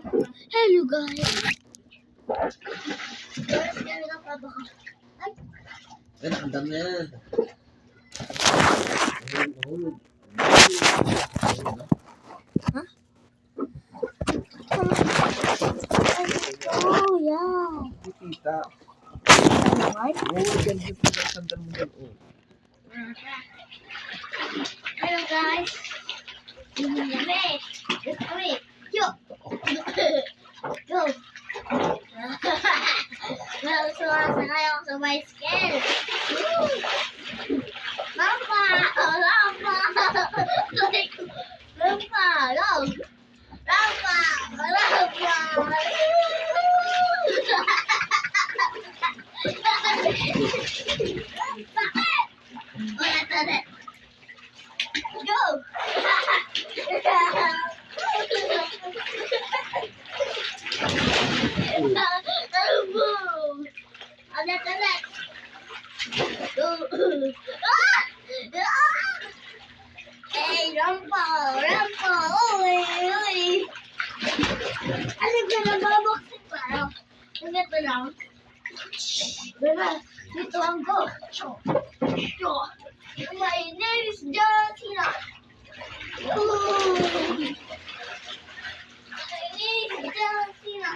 Hello guys. Guys, kaya pa baka. Ay, Ang dami na yan. Nahulog. oh yeah. Kita. What? Oo, ganda po ng sandal mo dyan. Oh. Hello guys. Let's go. Yo. Go. Well, sumasakay ako sa bicycle. Woo! Lampa! Lampa! Lampa! Lampa! Lampa! Ulit. Go! Ulit. Go! Hey, rampa! Uy! Ano ka na babaksin pa? Ganito lang. Diba? Dito ang go. My name is John Cena. My name is John Cena.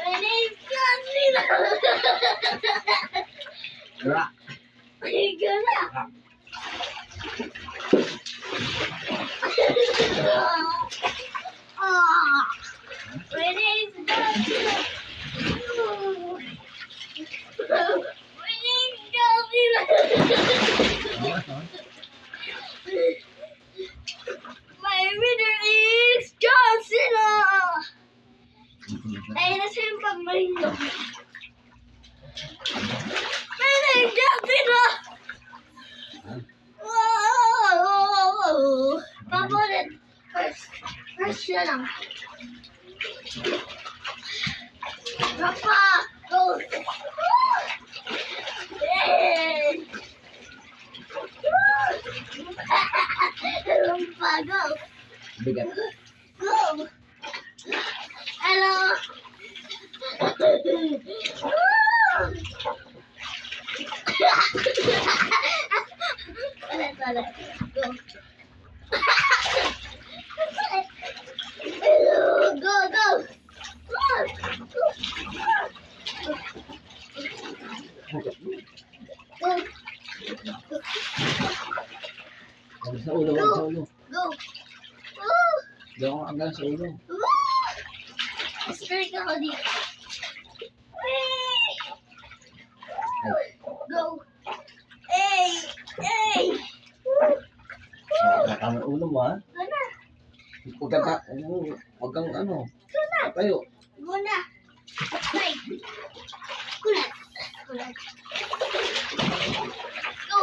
My name is John Cena. Ra. Ay, gana. My name is John Cena. My name is John Cena. My winner is John Cena. Ay, nasa yung pagmaling ko. My name is John Cena. Whoa! Papalit. First na lang. Papa, go! Yay! Papa, go! Bigat. Go! Hello! Ulit. Go! Go! Huwag sa ulo, huwag sa ulo. Go! Diyan ako hanggang sa ulo. Strike ako dito. Ay, Go! Hey! nakakama ang ulo mo, ha? Guna! Huwag kang ano. Tayo. Guna! Strike! Kulat! Go!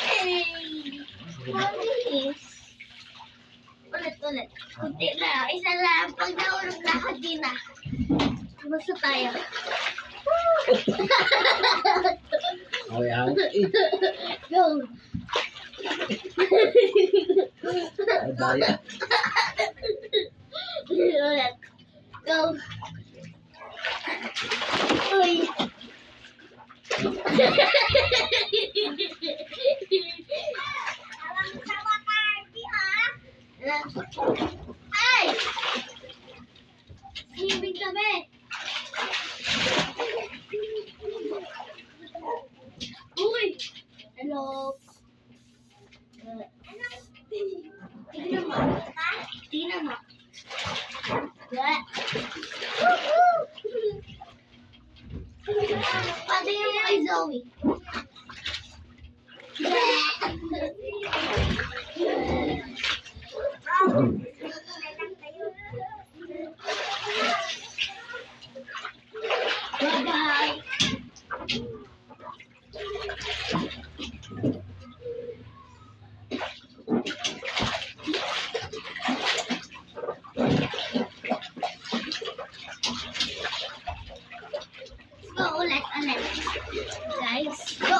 Hey! Promise! Ulit. Kunti na. Isa lang. Pag nahulog na ako, di na. Basta tayo. Okay, ako. Go! Ay, daya. Ulit. Go! Uy! Ay! Swimming kami! Uy! Hello! Tingnan mo. Pati yung kay Zoe. Bye-bye. Go ulit. Guys, go.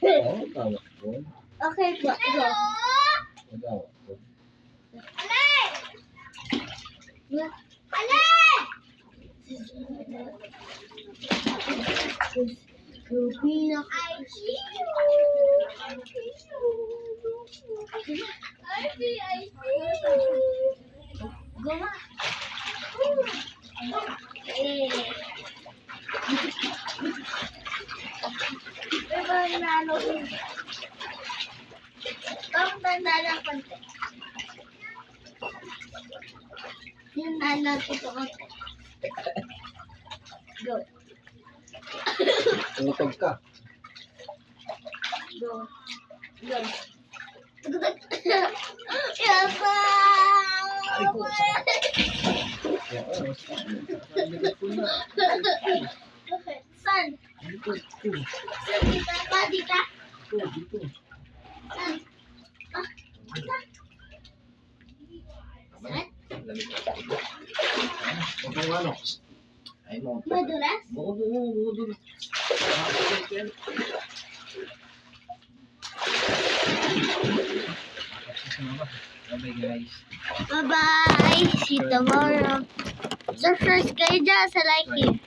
Oo, tawag ko. Okay po, go. Tawag ko. Rubina. Go ma. Pero nalo. Parang tanda ng konti. Yung nalo ito konti. Go. Tumutog ka. Go. Go. Yaba! Ay ko. Oo, sabi ko na. San? Dito. San dito? Pa dito? Dito. San? San? Huwag mong ano. Ay mo. Madulas? Bukod. Bye guys. Bye-bye! See you tomorrow. Subscribe kayo dyan sa like.